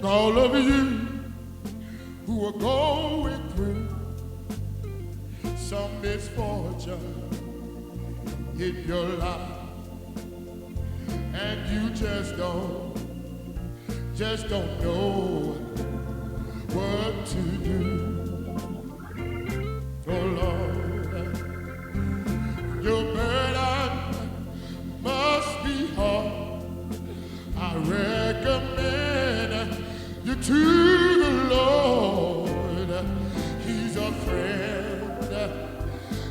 all of you who are going through some misfortune in your life, and you just don't know what to do. Oh Lord, your burden must be hard. I recommend you to the Lord. He's a friend,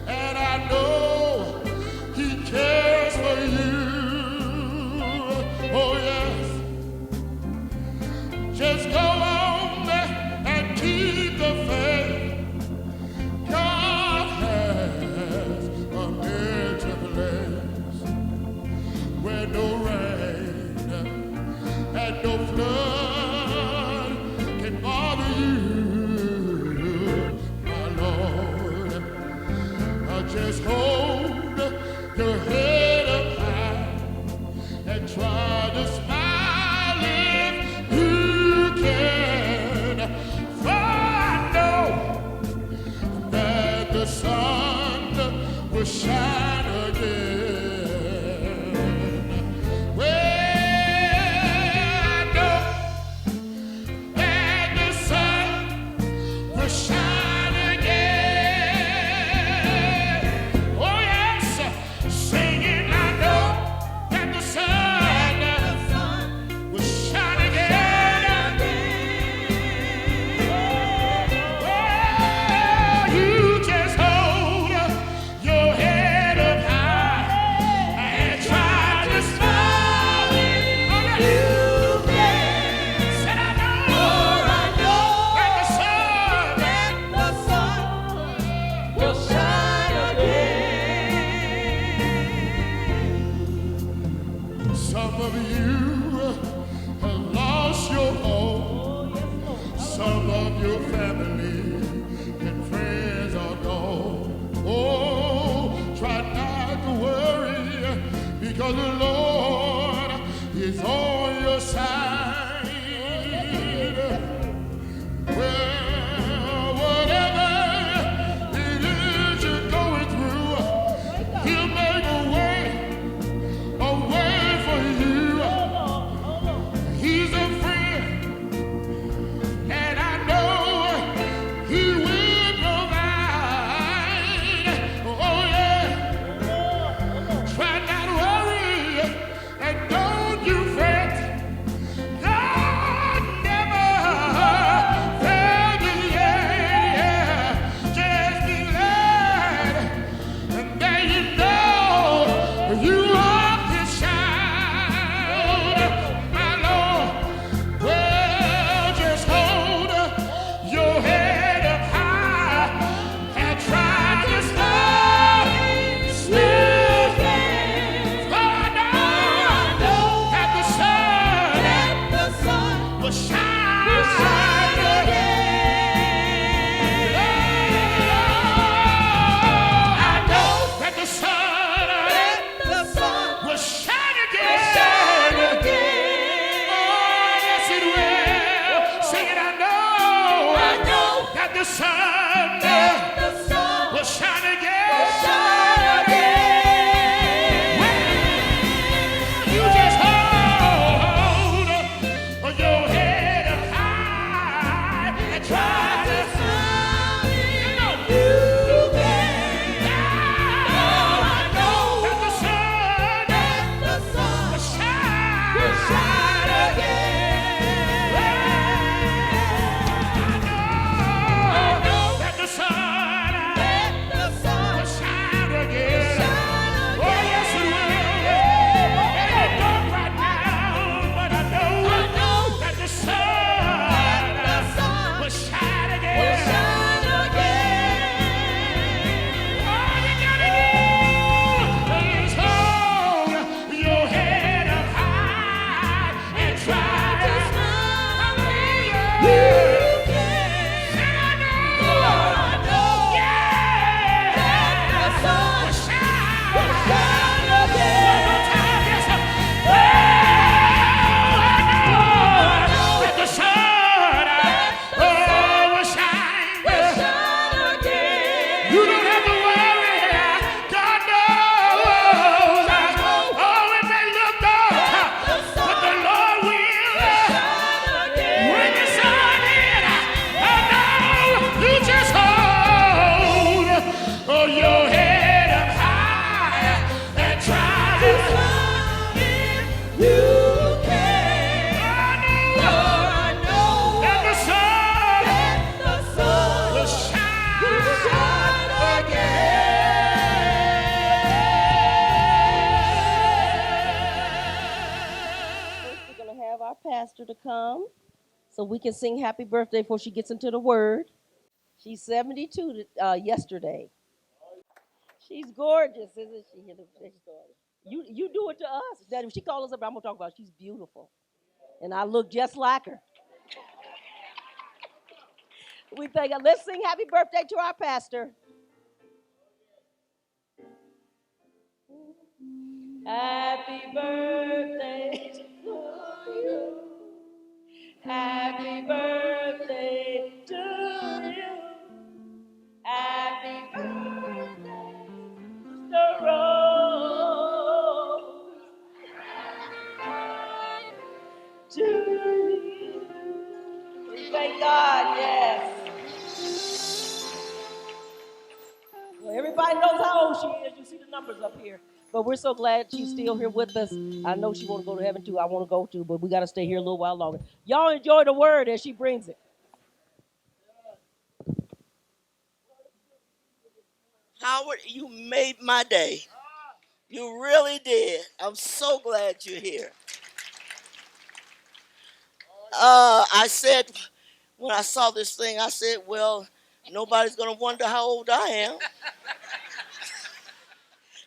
and I know He cares for you. Oh yes, just go on and keep the faith. God has a better place where no rain and no flood can bother you, my Lord. Just hold your head up high and try to smile if you can. For I know that the sun will shine again. Well, I know that the sun will shine again. Oh yes, singing, I know that the sun will shine again. Oh, you just hold your head up high and try to smile if you can. Said I know that the sun will shine again. Some of you have lost your home. Some of your family and friends are gone. Oh, try not to worry, because the Lord is on your side. Well, whatever it is you're going through, He'll make a way for you. He's a friend, and I know He will provide. Oh yeah, try not to worry, and don't you fret. God never failed you yet. Just be glad, and then you know you are His child, my Lord. Well, just hold your head up high and try to smile still. For I know that the sun will shine again. I know that the sun will shine again. Oh, yes it will. Sing it, I know that the sun will shine again. You just hold your head up high and try to smile. You can. I know that the sun will shine again. I know that the sun pastor to come so we can sing happy birthday before she gets into the word. She's 72 yesterday. She's gorgeous, isn't she? You do it to us. That if she calls us up, I'm gonna talk about she's beautiful, and I look just like her. We think, let's sing happy birthday to our pastor. Happy birthday to you. Happy birthday to you. Happy birthday, Mr. Rose. To you. Thank God, yes. Well, everybody knows how old she is. You see the numbers up here. But we're so glad she's still here with us. I know she want to go to heaven too. I want to go too, but we got to stay here a little while longer. Y'all enjoy the word as she brings it. Howard, you made my day. You really did. I'm so glad you're here. I said, when I saw this thing, I said, well, nobody's going to wonder how old I am.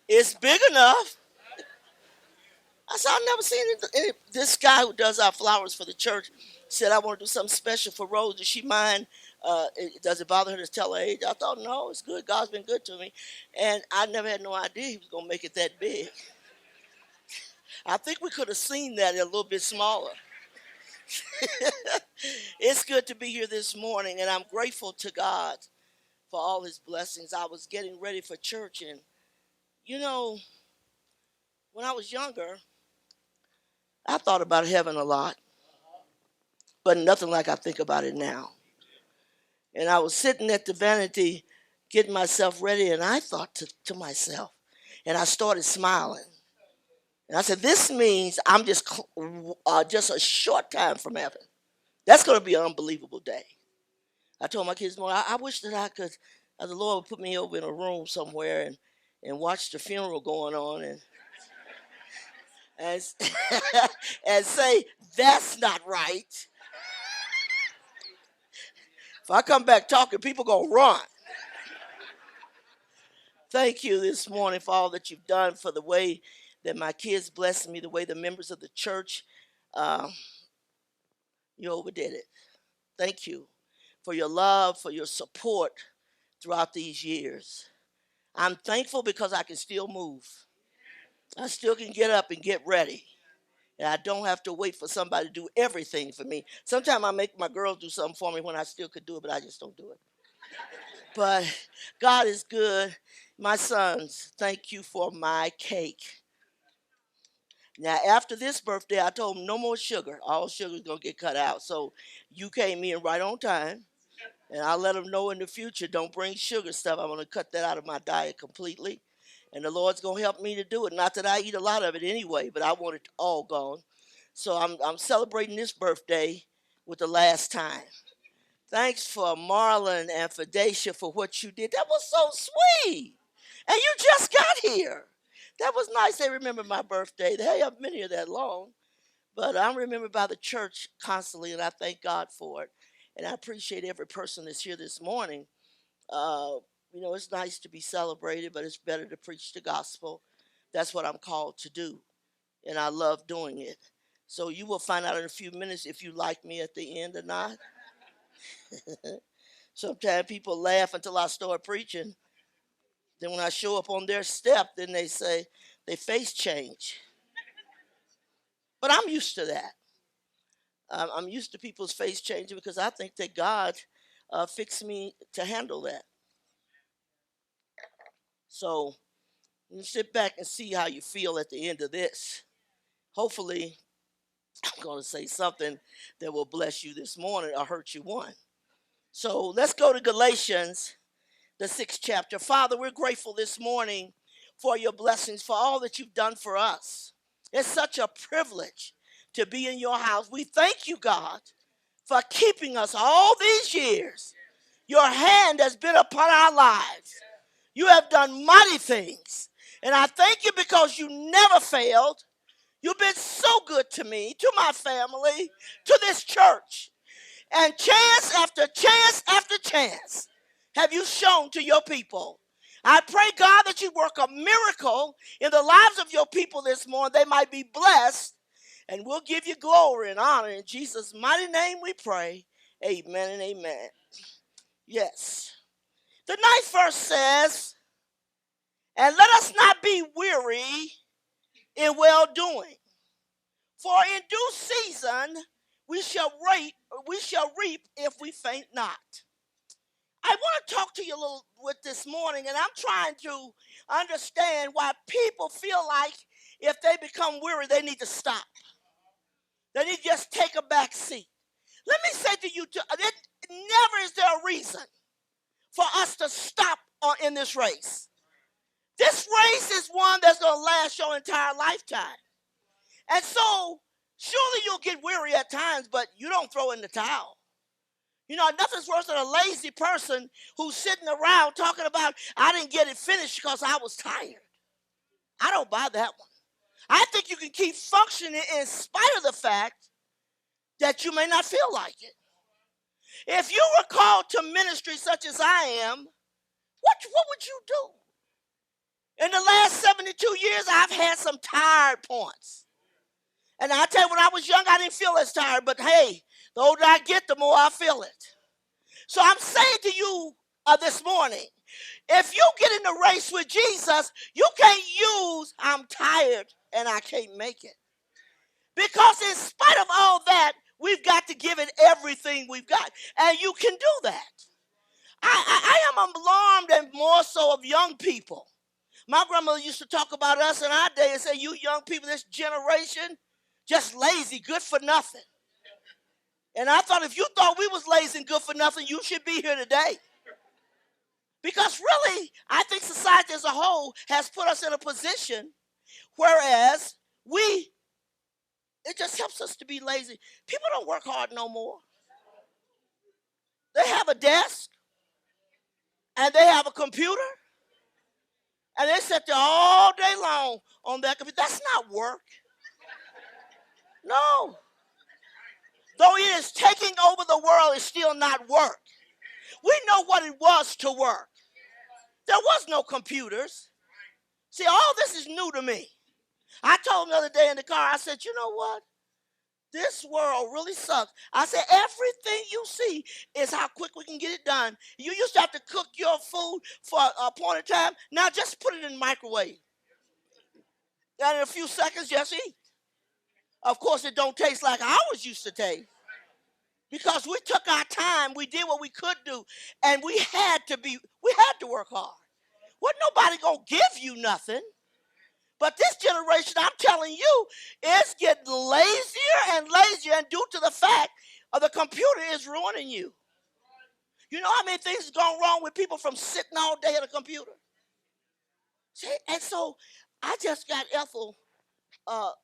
It's big enough. I said, I've never seen it. This guy who does our flowers for the church said, I want to do something special for Rose. Does she mind? Does it bother her to tell her age? I thought, no, it's good. God's been good to me. And I never had no idea he was going to make it that big. I think we could have seen that a little bit smaller. It's good to be here this morning, and I'm grateful to God for all his blessings. I was getting ready for church, and you know, when I was younger, I thought about heaven a lot, but nothing like I think about it now. And I was sitting at the vanity getting myself ready, and I thought to myself, and I started smiling. And I said, this means I'm just a short time from heaven. That's going to be an unbelievable day. I told my kids, I wish that I could, the Lord would put me over in a room somewhere and watch the funeral going on and and say, that's not right. If I come back talking, people going to run. Thank you this morning for all that you've done, for the way that my kids blessed me, the way the members of the church, you overdid it. Thank you for your love, for your support throughout these years. I'm thankful because I can still move. I still can get up and get ready. And I don't have to wait for somebody to do everything for me. Sometimes I make my girls do something for me when I still could do it, but I just don't do it. But God is good. My sons, thank you for my cake. Now, after this birthday, I told them no more sugar. All sugar is going to get cut out. So you came in right on time. And I'll let them know in the future, don't bring sugar stuff. I'm going to cut that out of my diet completely. And the Lord's going to help me to do it. Not that I eat a lot of it anyway, but I want it all gone. So I'm celebrating this birthday with the last time. Thanks for Marlon and for Dacia for what you did. That was so sweet. And you just got here. That was nice. They remember my birthday. They haven't been here that long. But I'm remembered by the church constantly, and I thank God for it. And I appreciate every person that's here this morning. Uh, it's nice to be celebrated, but it's better to preach the gospel. That's what I'm called to do, and I love doing it. So you will find out in a few minutes if you like me at the end or not. Sometimes people laugh until I start preaching. Then when I show up on their step, then they say they face change. But I'm used to that. I'm used to people's face changing because I think that God fixed me to handle that. So you sit back and see how you feel at the end of this. Hopefully, I'm going to say something that will bless you this morning or hurt you one. So let's go to Galatians, the 6th chapter. Father, we're grateful this morning for your blessings, for all that you've done for us. It's such a privilege to be in your house. We thank you, God, for keeping us all these years. Your hand has been upon our lives. You have done mighty things. And I thank you because you never failed. You've been so good to me, to my family, to this church. And chance after chance after chance have you shown to your people. I pray, God, that you work a miracle in the lives of your people this morning. They might be blessed, and we'll give you glory and honor. In Jesus' mighty name we pray. Amen and amen. Yes. The ninth verse says, and let us not be weary in well-doing. For in due season we shall reap if we faint not. I want to talk to you a little with this morning, and I'm trying to understand why people feel like if they become weary, they need to stop. They need to just take a back seat. Let me say to you, never is there a reason for us to stop in this race. This race is one that's going to last your entire lifetime. And so, surely you'll get weary at times, but you don't throw in the towel. You know, nothing's worse than a lazy person who's sitting around talking about, I didn't get it finished because I was tired. I don't buy that one. I think you can keep functioning in spite of the fact that you may not feel like it. If you were called to ministry such as I am, what would you do? In the last 72 years, I've had some tired points. And I tell you, when I was young, I didn't feel as tired. But hey, the older I get, the more I feel it. So I'm saying to you this morning, if you get in the race with Jesus, you can't use, I'm tired and I can't make it. Because in spite of all that, we've got to give it everything we've got. And you can do that. I am alarmed and more so of young people. My grandmother used to talk about us in our day and say, you young people, this generation, just lazy, good for nothing. And I thought if you thought we was lazy and good for nothing, you should be here today. Because really, I think society as a whole has put us in a position whereas it just helps us to be lazy. People don't work hard no more. They have a desk and they have a computer and they sit there all day long on that computer. That's not work. No. Though it is taking over the world, it's still not work. We know what it was to work. There was no computers. See, all this is new to me. I told him the other day in the car, I said, you know what? This world really sucks. I said, everything you see is how quick we can get it done. You used to have to cook your food for a point of time. Now just put it in the microwave. And in a few seconds, just eat. Of course, it don't taste like ours used to taste. Because we took our time, we did what we could do, and we had to work hard. Wasn't nobody gonna give you nothing. But this generation, I'm telling you, is getting lazier and lazier, and due to the fact of the computer is ruining you. You know how many things have gone wrong with people from sitting all day at a computer? See? And so I just got Ethel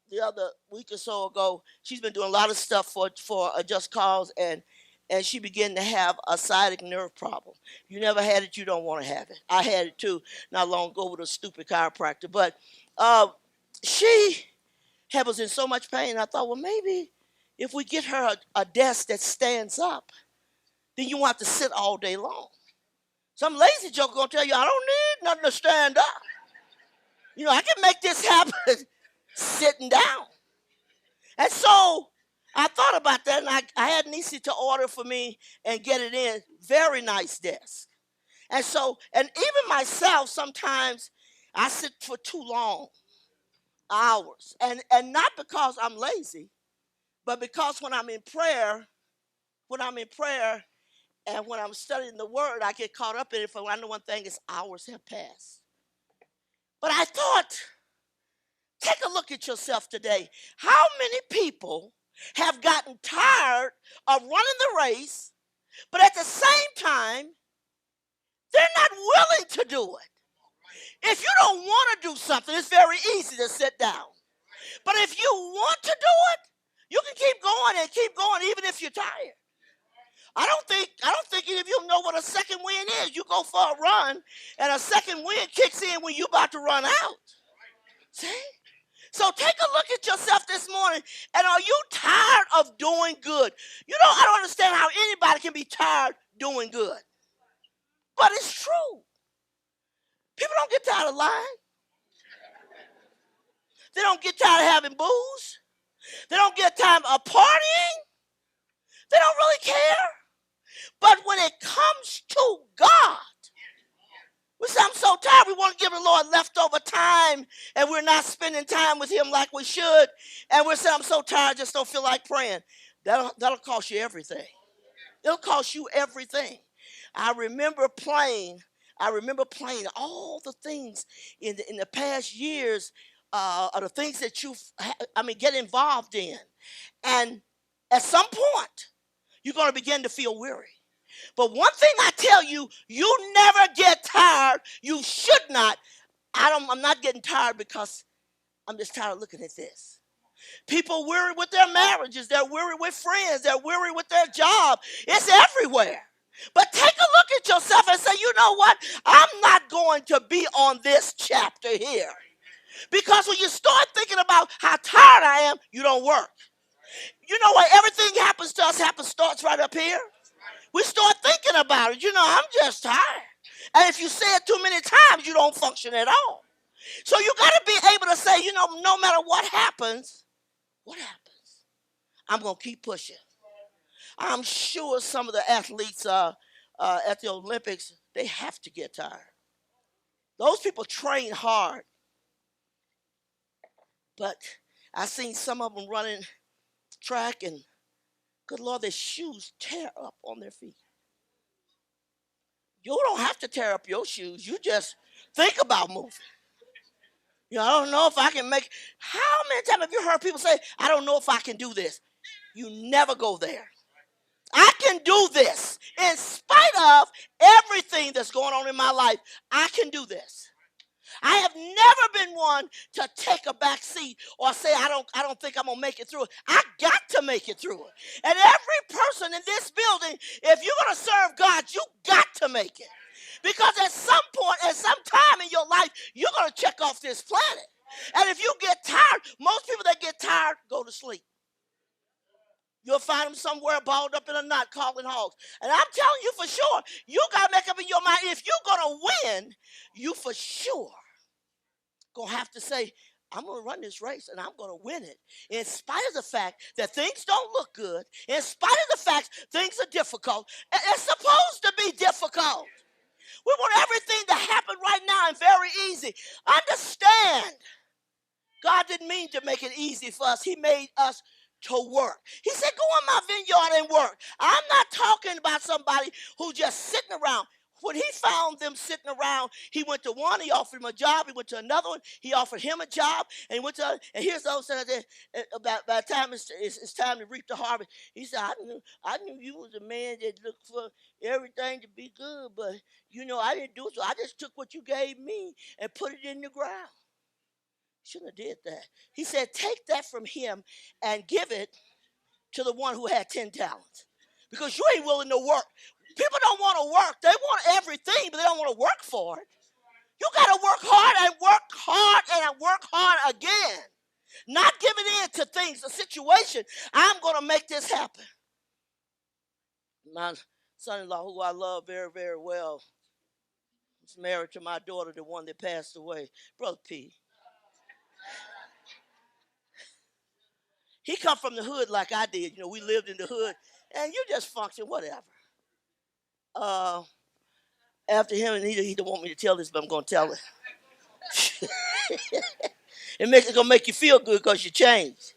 the other week or so ago. She's been doing a lot of stuff for a Just Cause, and she began to have a sciatic nerve problem. You never had it, you don't want to have it. I had it too not long ago with a stupid chiropractor. But she was in so much pain. I thought, well, maybe if we get her a desk that stands up, then you won't have to sit all day long. Some lazy joker gonna tell you, I don't need nothing to stand up. You know, I can make this happen sitting down. And so I thought about that, and I had Nisi to order for me and get it in. Very nice desk. And so, and even myself, sometimes I sit for too long hours. And not because I'm lazy, but because when I'm in prayer and when I'm studying the word, I get caught up in it. For I know one thing is hours have passed. But I thought, take a look at yourself today. How many people have gotten tired of running the race, but at the same time, they're not willing to do it? If you don't want to do something, it's very easy to sit down. But if you want to do it, you can keep going even if you're tired. I don't think any of you know what a second wind is. You go for a run, and a second wind kicks in when you're about to run out. See? So take a look at yourself this morning, and are you tired of doing good? You know, I don't understand how anybody can be tired doing good. But it's true. People don't get tired of lying. They don't get tired of having booze. They don't get tired of partying. They don't really care. But when it comes to God, we say, I'm so tired. We want to give the Lord leftover time, and we're not spending time with him like we should. And we're saying, I'm so tired, I just don't feel like praying. That'll cost you everything. It'll cost you everything. I remember playing all the things in the past years, are the things that get involved in. And at some point, you're going to begin to feel weary. But one thing I tell you, you never get tired. You should not. I'm not getting tired because I'm just tired of looking at this. People weary with their marriages. They're weary with friends. They're weary with their job. It's everywhere. But take a look at yourself and say, you know what? I'm not going to be on this chapter here. Because when you start thinking about how tired I am, you don't work. You know what? Everything happens to us starts right up here. We start thinking about it. You know, I'm just tired. And if you say it too many times, you don't function at all. So you got to be able to say, you know, no matter what happens, I'm going to keep pushing. I'm sure some of the athletes at the Olympics, they have to get tired. Those people train hard. But I seen some of them running track, and good Lord, their shoes tear up on their feet. You don't have to tear up your shoes. You just think about moving. You know, I don't know if I can make. How many times have you heard people say, I don't know if I can do this? You never go there. I can do this. In spite of everything that's going on in my life, I can do this. I have never been one to take a back seat or say, I don't think I'm going to make it through it. I got to make it through it. And every person in this building, if you're going to serve God, you got to make it. Because at some point, at some time in your life, you're going to check off this planet. And if you get tired, most people that get tired go to sleep. You'll find them somewhere balled up in a knot calling hogs. And I'm telling you for sure, you got to make up in your mind, if you're going to win, you for sure going to have to say, I'm going to run this race and I'm going to win it. In spite of the fact that things don't look good, in spite of the fact things are difficult, it's supposed to be difficult. We want everything to happen right now and very easy. Understand, God didn't mean to make it easy for us. He made us to work. He said, go in my vineyard and work. I'm not talking about somebody who just sitting around. When he found them sitting around, he went to one, he offered him a job. He went to another one, he offered him a job. And he went to, and here's the old saying, by the time it's time to reap the harvest, he said, I knew you was a man that looked for everything to be good, but, you know, I didn't do it, so I just took what you gave me and put it in the ground. Shouldn't have did that. He said, take that from him and give it to the one who had 10 talents. Because you ain't willing to work. People don't want to work. They want everything, but they don't want to work for it. You got to work hard and work hard and work hard again. Not giving in to things, a situation. I'm going to make this happen. My son-in-law, who I love very, very well, is married to my daughter, the one that passed away, Brother P. He come from the hood like I did. You know, we lived in the hood, and you just function, whatever. After him, and he don't want me to tell this, but I'm going to tell it. It's going to make you feel good because you changed.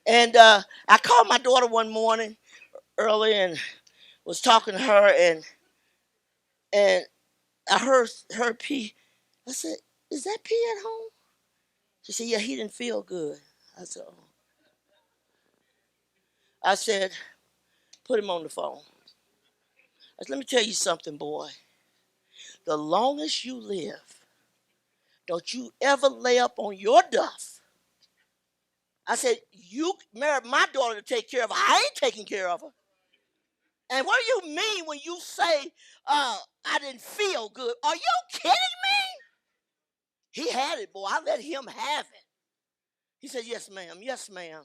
And I called my daughter one morning early and was talking to her, and I heard P. I said, is that P at home? She said, yeah, he didn't feel good. I said, oh. I said, put him on the phone. I said, let me tell you something, boy. The longest you live, don't you ever lay up on your duff. I said, you married my daughter to take care of her. I ain't taking care of her. And what do you mean when you say, I didn't feel good? Are you kidding me? He had it, boy. I let him have it. He said, yes, ma'am. Yes, ma'am.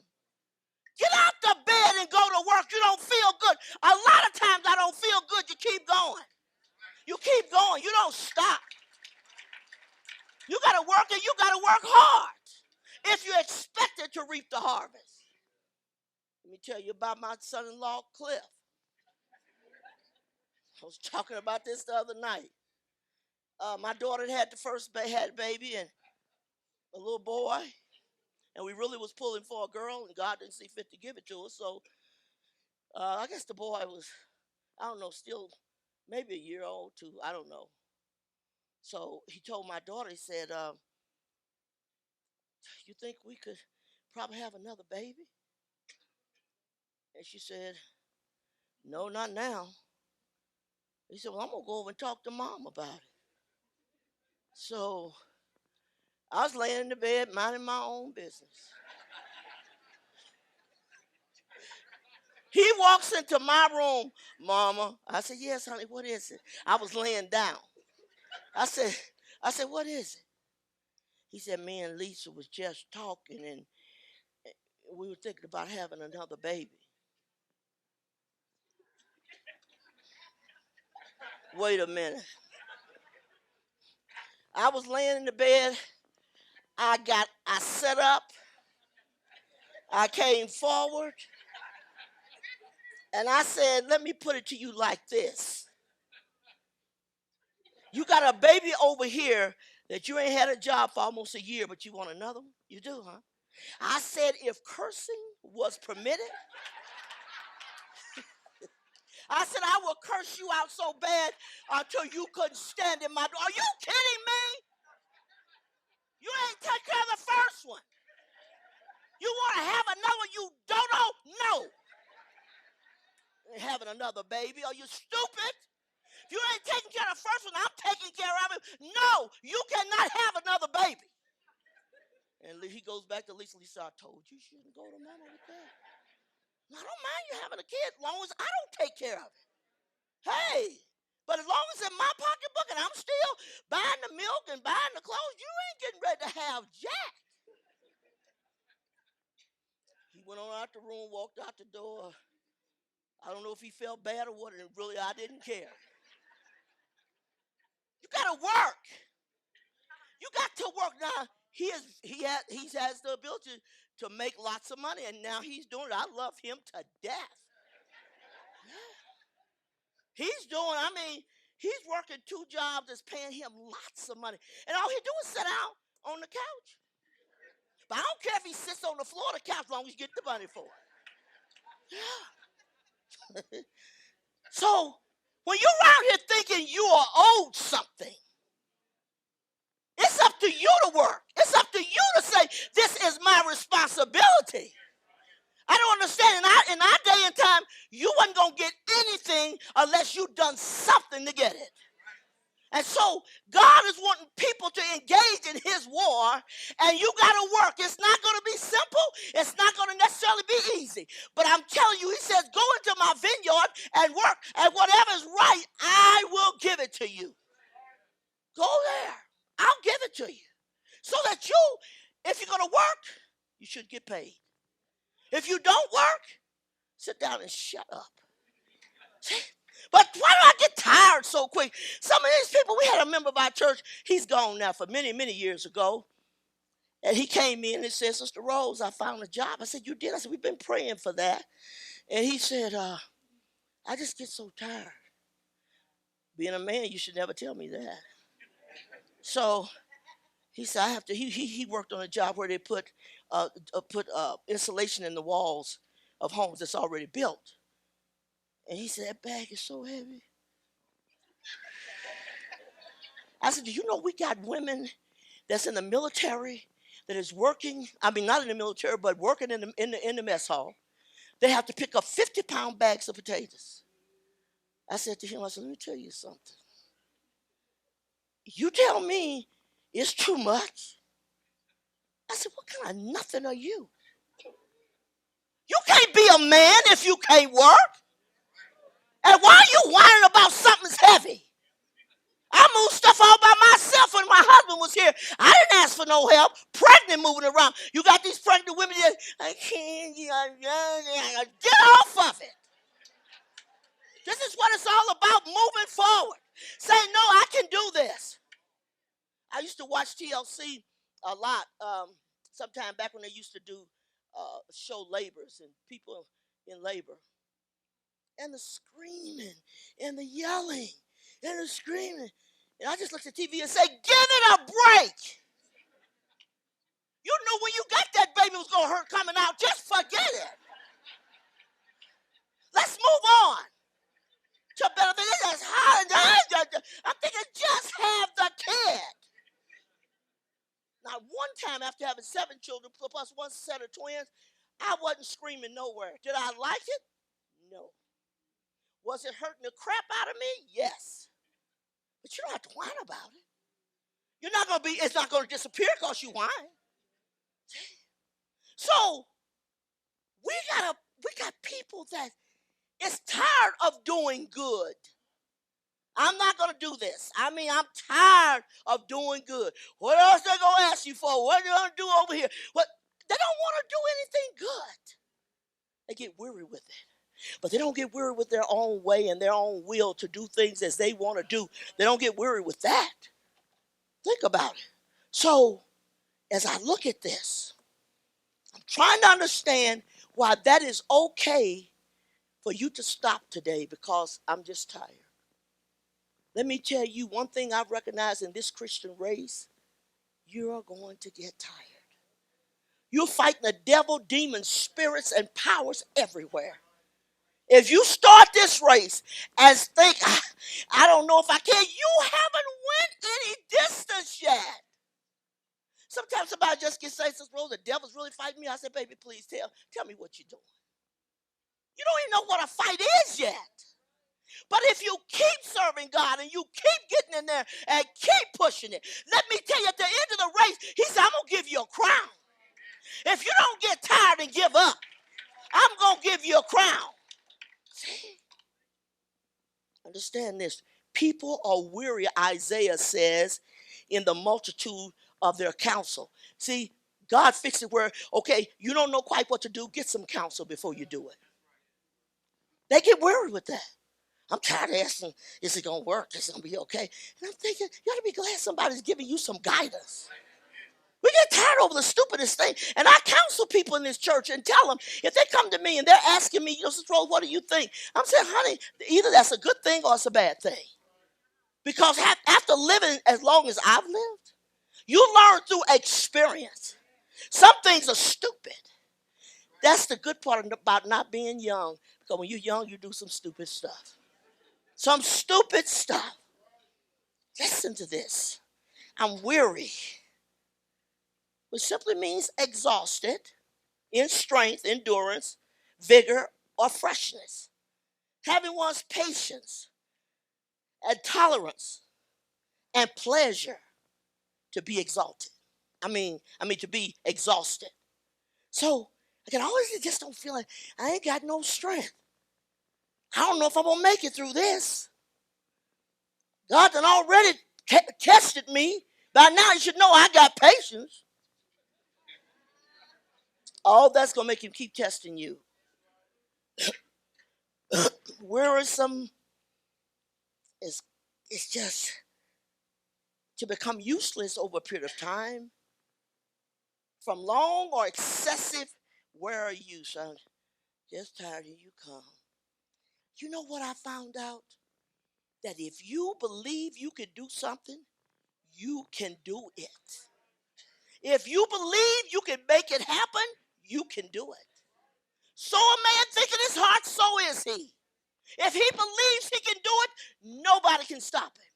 Get out the bed and go to work. You don't feel good. A lot of times I don't feel good. You keep going. You keep going. You don't stop. You got to work and you got to work hard if you expected to reap the harvest. Let me tell you about my son-in-law, Cliff. I was talking about this the other night. My daughter had the first baby and a little boy, and we really was pulling for a girl, and God didn't see fit to give it to us. So I guess the boy was, I don't know, still maybe a year old, too. I don't know. So he told my daughter, he said, you think we could probably have another baby? And she said, no, not now. He said, well, I'm going to go over and talk to Mom about it. So I was laying in the bed minding my own business. He walks into my room, Mama. I said, yes, honey, what is it? I was laying down. I said, what is it? He said, me and Lisa was just talking, and we were thinking about having another baby. Wait a minute. I was laying in the bed. I set up. I came forward. And I said, let me put it to you like this. You got a baby over here that you ain't had a job for almost a year, but you want another one? You do, huh? I said, if cursing was permitted, I said, I will curse you out so bad until you couldn't stand in my door. Are you kidding me? You ain't take care of the first one. You want to have another one you don't know? No. Ain't having another baby. Are you stupid? If you ain't taking care of the first one, I'm taking care of it. No, you cannot have another baby. And he goes back to Lisa. Lisa, I told you shouldn't go to Mama with that. I don't mind you having a kid as long as I don't take care of it. Hey, but as long as it's in my pocketbook and I'm still buying the milk and buying the clothes, you ain't getting ready to have jack. He went on out the room, walked out the door. I don't know if he felt bad or what, and really I didn't care. You got to work. You got to work. Now, he has the ability to make lots of money, and now he's doing it. I love him to death. He's working 2 jobs that's paying him lots of money. And all he do is sit out on the couch. But I don't care if he sits on the floor of the couch as long as you get the money for it. Yeah. So, when you're out here thinking you are owed something, it's up to you to work. It's up to you to say, this is my responsibility. I don't understand. In our day and time, you wasn't going to get anything unless you done something to get it. And so God is wanting people to engage in his war, and you got to work. It's not going to be simple. It's not going to necessarily be easy. But I'm telling you, he says, go into my vineyard and work, and whatever's right, I will give it to you. Go there. I'll give it to you. So that you, if you're going to work, you should get paid. If you don't work, sit down and shut up. See? But why do I get tired so quick? Some of these people, we had a member of our church, he's gone now for many, many years ago. And he came in and said, Sister Rose, I found a job. I said, you did? I said, we've been praying for that. And he said, I just get so tired. Being a man, you should never tell me that. So he said, I have to, he worked on a job where they put insulation in the walls of homes that's already built. And he said, that bag is so heavy. I said, do you know we got women that's in the military that is working, I mean, not in the military, but working in the mess hall. They have to pick up 50-pound bags of potatoes. I said to him, I said, let me tell you something. You tell me it's too much. I said, what kind of nothing are you? You can't be a man if you can't work. And why are you whining about something's heavy? I moved stuff all by myself when my husband was here. I didn't ask for no help. Pregnant pregnant moving around. You got these pregnant women that, I can't, get off of it. This is what it's all about, moving forward. Saying, no, I can do this. I used to watch TLC a lot, sometime back when they used to do show labors and people in labor. And the screaming and the yelling and the screaming. And I just looked at TV and said, give it a break. You knew when you got that baby was going to hurt coming out. Just forget it. Let's move on to better things. I'm thinking, just have the kid. Now, one time after having 7 children plus one set of twins, I wasn't screaming nowhere. Did I like it? No. Was it hurting the crap out of me? Yes. But you don't have to whine about it. You're not going to be, it's not going to disappear because you whine. So, we got people that is tired of doing good. I'm not going to do this. I mean, I'm tired of doing good. What else they going to ask you for? What are you going to do over here? What? They don't want to do anything good. They get weary with it. But they don't get weary with their own way and their own will to do things as they want to do. They don't get weary with that. Think about it. So, as I look at this, I'm trying to understand why that is okay for you to stop today because I'm just tired. Let me tell you one thing I've recognized in this Christian race. You're going to get tired. You're fighting the devil, demons, spirits, and powers everywhere. If you start this race and think, I don't know if I can, you haven't went any distance yet. Sometimes somebody just gets say, Rose, the devil's really fighting me. I said, baby, please tell me what you're doing. You don't even know what a fight is yet. But if you keep serving God and you keep getting in there and keep pushing it, let me tell you, at the end of the race, he said, I'm going to give you a crown. If you don't get tired and give up, I'm going to give you a crown. See? Understand this. People are weary, Isaiah says, in the multitude of their counsel. See, God fixed it where, okay, you don't know quite what to do. Get some counsel before you do it. They get weary with that. I'm tired of asking, is it going to work? Is it going to be okay? And I'm thinking, you ought to be glad somebody's giving you some guidance. We get tired over the stupidest thing. And I counsel people in this church and tell them, if they come to me and they're asking me, Sister Rose, what do you think? I'm saying, honey, either that's a good thing or it's a bad thing. Because after living as long as I've lived, you learn through experience. Some things are stupid. That's the good part about not being young. Because when you're young, you do some stupid stuff. Some stupid stuff. Listen to this. I'm weary, which simply means exhausted in strength, endurance, vigor, or freshness. Having one's patience and tolerance and pleasure to be exalted. I mean to be exhausted. So I can always just don't feel like I ain't got no strength. I don't know if I'm going to make it through this. God done already tested me. By now you should know I got patience. All that's going to make him keep testing you. Wearisome is just to become useless over a period of time. From long or excessive wear or use. I'm just tired, here you come. You know what I found out? That if you believe you can do something, you can do it. If you believe you can make it happen, you can do it. So a man think in his heart, so is he. If he believes he can do it, nobody can stop him.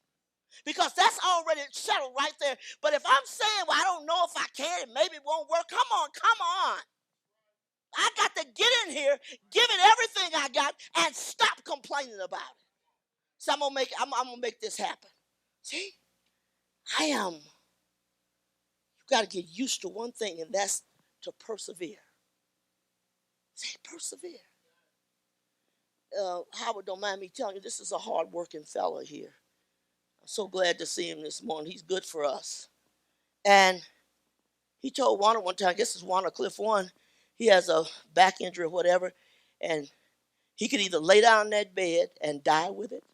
Because that's already settled right there. But if I'm saying, well, I don't know if I can, and maybe it won't work, come on. I got to get in here, give it everything I got, and stop complaining about it. So I'm gonna make this happen. See? You got to get used to one thing, and that's to persevere. Say, persevere. Howard don't mind me telling you, this is a hard-working fella here. I'm so glad to see him this morning. He's good for us. And He told Wanda one time, I guess it's Wanda Cliff One, he has a back injury or whatever, and he could either lay down in that bed and die with it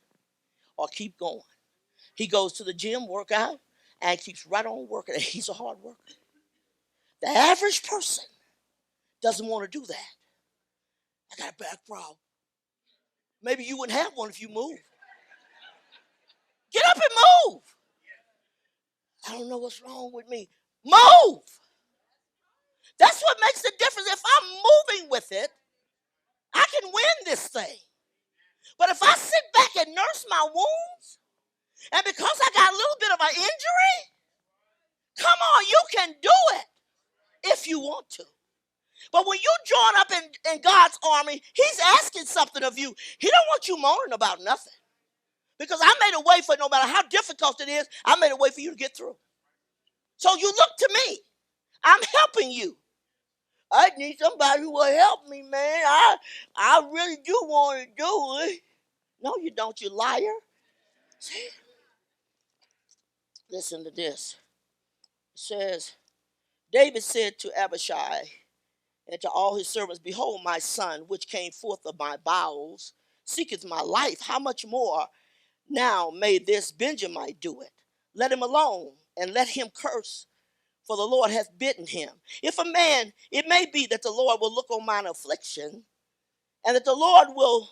or keep going. He goes to the gym, work out, and keeps right on working. And he's a hard worker. The average person doesn't want to do that. I got a back problem. Maybe you wouldn't have one if you moved. Get up and move. I don't know what's wrong with me. Move. That's what makes the difference. If I'm moving with it, I can win this thing. But if I sit back and nurse my wounds, and because I got a little bit of an injury, come on, you can do it if you want to. But when you join up in God's army, he's asking something of you. He don't want you moaning about nothing. Because I made a way for, no matter how difficult it is, I made a way for you to get through. So you look to me. I'm helping you. I need somebody who will help me, man. I really do want to do it. No, you don't, you liar. See? Listen to this. It says, David said to Abishai and to all his servants, behold, my son, which came forth of my bowels, seeketh my life. How much more now may this Benjamite do it? Let him alone, and let him curse, for the Lord hath bidden him. If a man, it may be that the Lord will look on mine affliction, and that the Lord will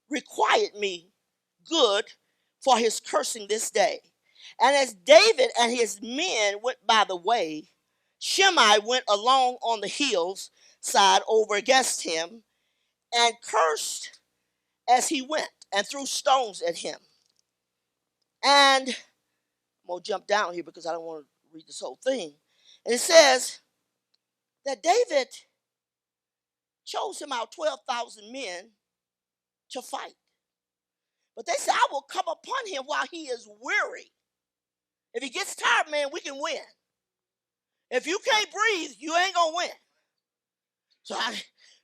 requite me good for his cursing this day. And as David and his men went by the way, Shimei went along on the hills side over against him, and cursed as he went, and threw stones at him. And I'm going to jump down here because I don't want to read this whole thing. And it says that David chose him out 12,000 men to fight. But they said, I will come upon him while he is weary. If he gets tired, man, we can win. If you can't breathe, you ain't going to win. So,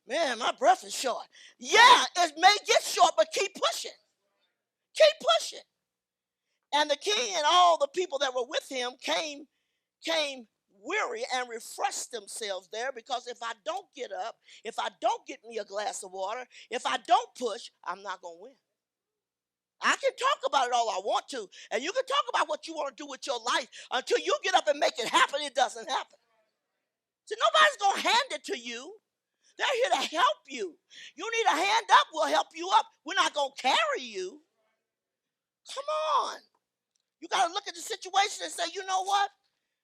man, my breath is short. Yeah, it may get short, but keep pushing. Keep pushing. And the king and all the people that were with him came weary and refreshed themselves there, because if I don't get up, if I don't get me a glass of water, if I don't push, I'm not going to win. I can talk about it all I want to, and you can talk about what you want to do with your life. Until you get up and make it happen, it doesn't happen. See, nobody's going to hand it to you. They're here to help you. You need a hand up, we'll help you up. We're not going to carry you. Come on. You got to look at the situation and say, you know what?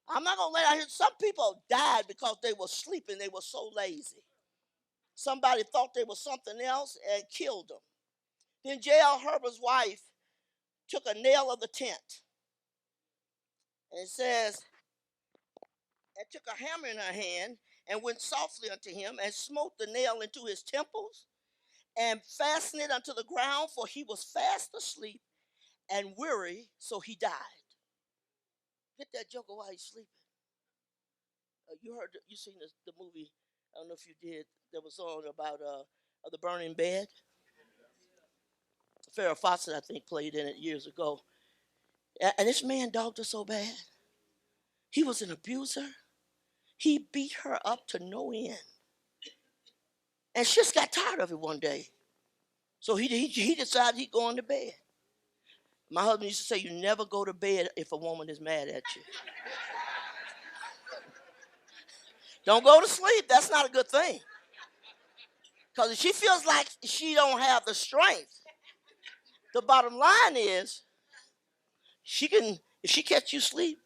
I'm not going to let out here. Some people died because they were sleeping. They were so lazy. Somebody thought they were something else and killed them. Then J.L. Herbert's wife took a nail of the tent. And it says, and took a hammer in her hand and went softly unto him and smote the nail into his temples and fastened it unto the ground, for he was fast asleep and weary, so he died. Hit that joker while he's sleeping. You seen the movie, I don't know if you did, that was on about the burning bed. Farrah Fawcett, I think, played in it years ago. And this man dogged her so bad. He was an abuser. He beat her up to no end. And she just got tired of it one day. So he decided he'd go on to bed. My husband used to say, you never go to bed if a woman is mad at you. Don't go to sleep. That's not a good thing. Because if she feels like she don't have the strength, the bottom line is, if she catch you sleep,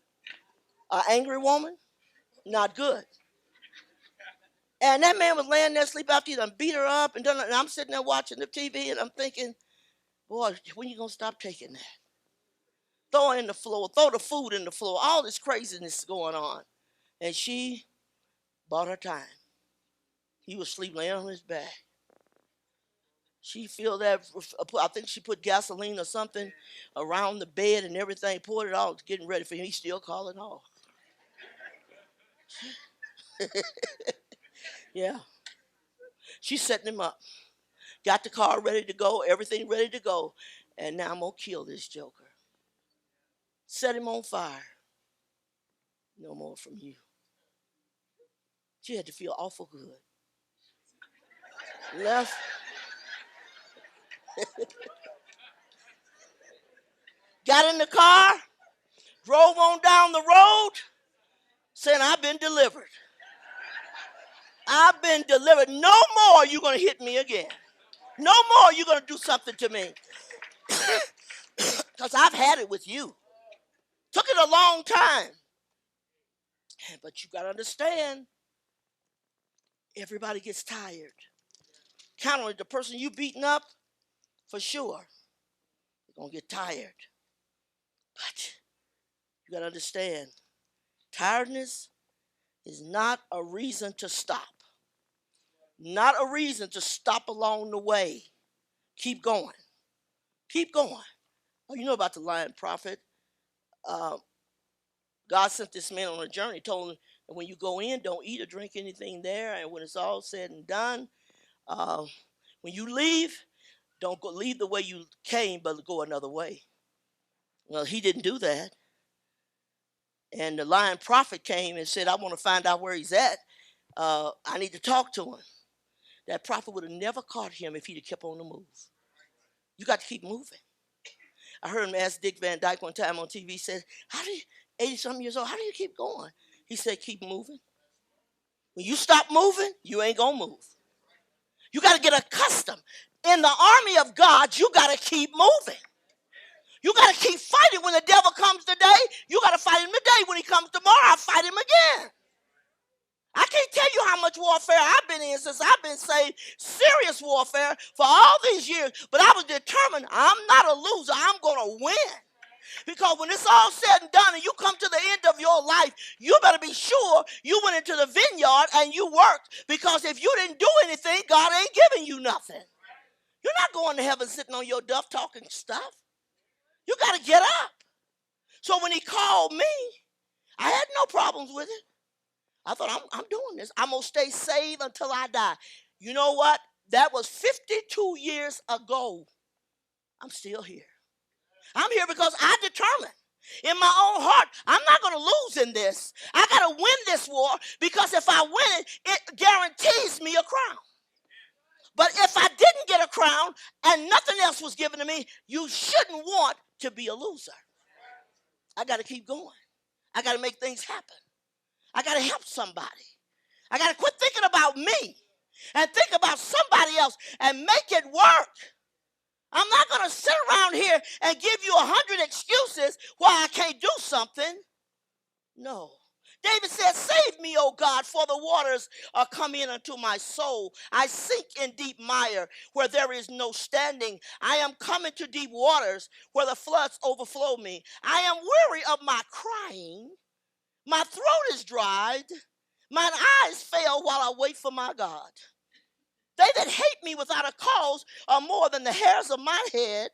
an angry woman, not good. And that man was laying there asleep after he done beat her up and I'm sitting there watching the TV and I'm thinking, boy, when you gonna stop taking that? Throw it in the floor, throw the food in the floor, all this craziness going on. And she bought her time. He was asleep laying on his back. She feel that, I think she put gasoline or something around the bed and everything, poured it all, getting ready for him. He's still calling off. Yeah. She's setting him up. Got the car ready to go, everything ready to go. And now I'm going to kill this joker. Set him on fire. No more from you. She had to feel awful good. Left. Got in the car, drove on down the road, saying, I've been delivered. I've been delivered. No more you're going to hit me again. No more you're going to do something to me. Because I've had it with you. Took it a long time. But you got to understand, everybody gets tired. Count on it. The person you beating up, for sure, they're going to get tired. But you got to understand, tiredness is not a reason to stop. Not a reason to stop along the way. Keep going. Keep going. Oh, you know about the lying prophet. God sent this man on a journey, told him that when you go in, don't eat or drink anything there. And when it's all said and done, when you leave, don't go leave the way you came, but go another way. Well, he didn't do that. And the lying prophet came and said, I want to find out where he's at. I need to talk to him. That prophet would have never caught him if he'd have kept on the move. You got to keep moving. I heard him ask Dick Van Dyke one time on TV. He said, 80-something years old, how do you keep going? He said, keep moving. When you stop moving, you ain't going to move. You got to get accustomed. In the army of God, you got to keep moving. You got to keep fighting. When the devil comes today, you got to fight him today. When he comes tomorrow, I fight him again. I can't tell you how much warfare I've been in since I've been saved. Serious warfare for all these years. But I was determined I'm not a loser. I'm going to win. Because when it's all said and done and you come to the end of your life, you better be sure you went into the vineyard and you worked. Because if you didn't do anything, God ain't giving you nothing. You're not going to heaven sitting on your duff talking stuff. You got to get up. So when he called me, I had no problems with it. I thought, I'm doing this. I'm going to stay saved until I die. You know what? That was 52 years ago. I'm still here. I'm here because I determined in my own heart, I'm not going to lose in this. I got to win this war because if I win it, it guarantees me a crown. But if I didn't get a crown and nothing else was given to me, you shouldn't want to be a loser. I got to keep going. I got to make things happen. I got to help somebody. I got to quit thinking about me and think about somebody else and make it work. I'm not going to sit around here and give you 100 excuses why I can't do something. No. David said, save me, O God, for the waters are come in unto my soul. I sink in deep mire where there is no standing. I am coming to deep waters where the floods overflow me. I am weary of my crying. My throat is dried. Mine eyes fail while I wait for my God. They that hate me without a cause are more than the hairs of my head.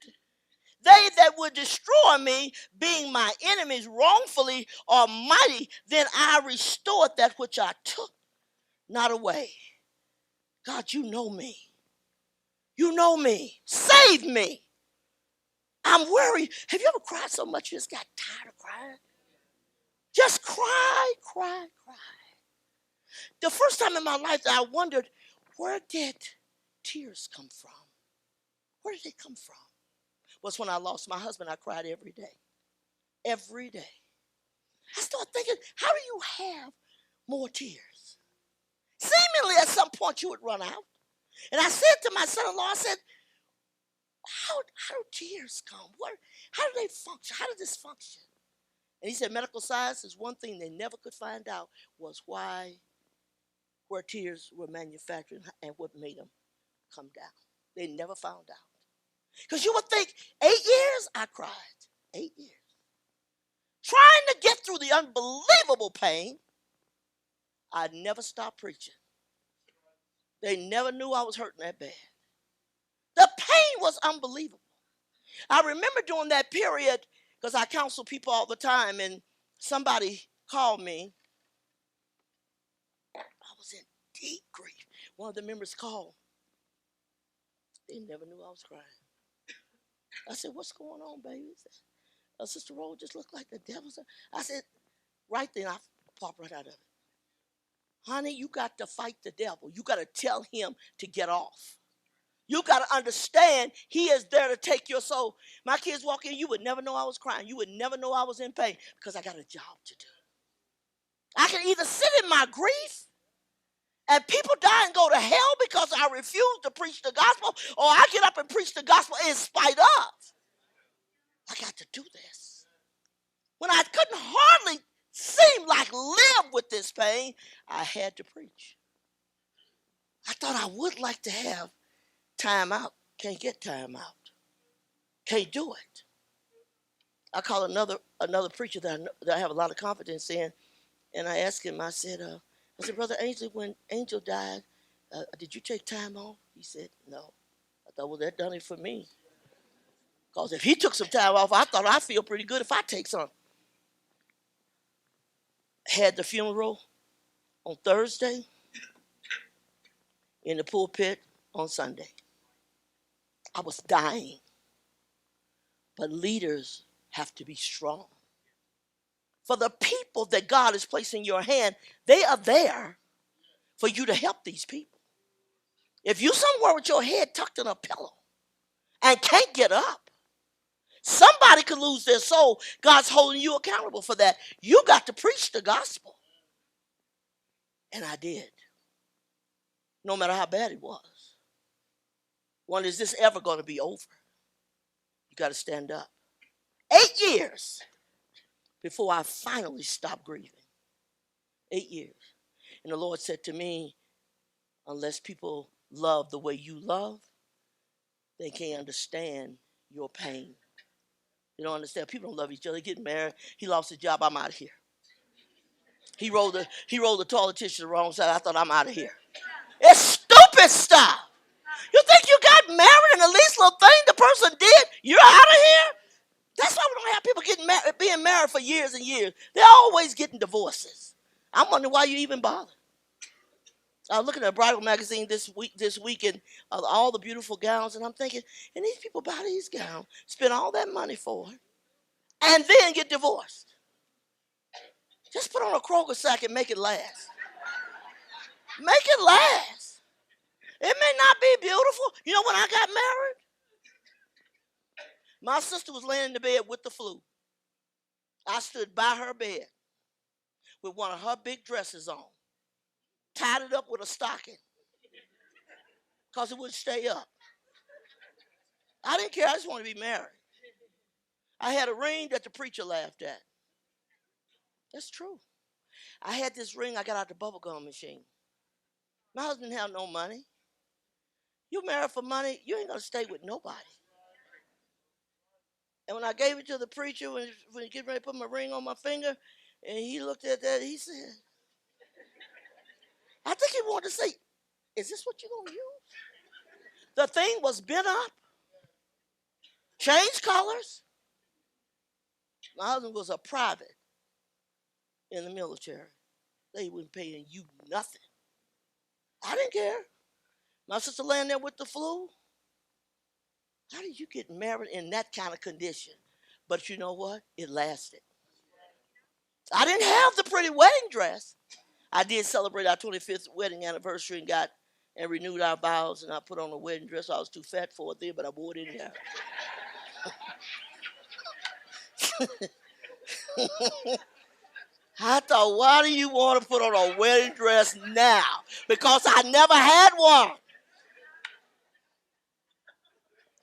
They that would destroy me, being my enemies wrongfully, are mighty. Then I restored that which I took not away. God, you know me. You know me. Save me. I'm worried. Have you ever cried so much you just got tired of crying? Just cry, cry, cry. The first time in my life that I wondered, where did tears come from? Where did they come from? Was when I lost my husband. I cried every day. Every day. I started thinking, how do you have more tears? Seemingly at some point you would run out. And I said to my son-in-law, I said, how do tears come? How do they function? How does this function? And he said, medical science is one thing they never could find out was where tears were manufactured and what made them come down. They never found out. Because you would think, 8 years, I cried. 8 years. Trying to get through the unbelievable pain, I never stopped preaching. They never knew I was hurting that bad. The pain was unbelievable. I remember during that period, because I counsel people all the time, and somebody called me. I was in deep grief. One of the members called. They never knew I was crying. I said, what's going on, baby? Sister Rose just looked like the devil. I said, right then, I popped right out of it. Honey, you got to fight the devil. You got to tell him to get off. You got to understand he is there to take your soul. My kids walk in, you would never know I was crying. You would never know I was in pain because I got a job to do. I can either sit in my grief and people die and go to hell because I refuse to preach the gospel, or I get up and preach the gospel in spite of. I got to do this. When I couldn't hardly seem like live with this pain, I had to preach. I thought I would like to have time out. Can't get time out. Can't do it. I call another preacher that I have a lot of confidence in, and I asked him, I said, Brother Angel, when Angel died, did you take time off? He said, no. I thought, well, that done it for me. Because if he took some time off, I thought I'd feel pretty good if I take some. Had the funeral on Thursday, in the pulpit on Sunday. I was dying. But leaders have to be strong. For the people that God has placed in your hand, they are there for you to help these people. If you somewhere with your head tucked in a pillow and can't get up, somebody could lose their soul. God's holding you accountable for that. You got to preach the gospel. And I did. No matter how bad it was. One, is this ever going to be over? You got to stand up. 8 years before I finally stopped grieving. 8 years. And the Lord said to me, unless people love the way you love, they can't understand your pain. They don't understand. People don't love each other. They get married. He lost his job. I'm out of here. He rolled the toilet tissue the wrong side. I thought, I'm out of here. It's stupid stuff. You think you got married and the least little thing the person did, you're out of here? That's why we don't have people being married for years and years. They're always getting divorces. I'm wondering why you even bother. I was looking at a bridal magazine this week, and all the beautiful gowns, and I'm thinking, and these people buy these gowns, spend all that money for it, and then get divorced. Just put on a Kroger sack and make it last. Make it last. It may not be beautiful. You know, when I got married, my sister was laying in the bed with the flu. I stood by her bed with one of her big dresses on, tied it up with a stocking because it wouldn't stay up. I didn't care. I just wanted to be married. I had a ring that the preacher laughed at. That's true. I had this ring I got out the bubblegum machine. My husband had no money. You married for money, you ain't going to stay with nobody. And when I gave it to the preacher, when he get ready to put my ring on my finger, and he looked at that, he said, I think he wanted to say, is this what you're going to use? The thing was bent up, changed colors. My husband was a private in the military. They weren't paying you nothing. I didn't care. My sister laying there with the flu. How did you get married in that kind of condition? But you know what? It lasted. I didn't have the pretty wedding dress. I did celebrate our 25th wedding anniversary and renewed our vows, and I put on a wedding dress. I was too fat for it then, but I wore it anyhow. I thought, why do you want to put on a wedding dress now? Because I never had one.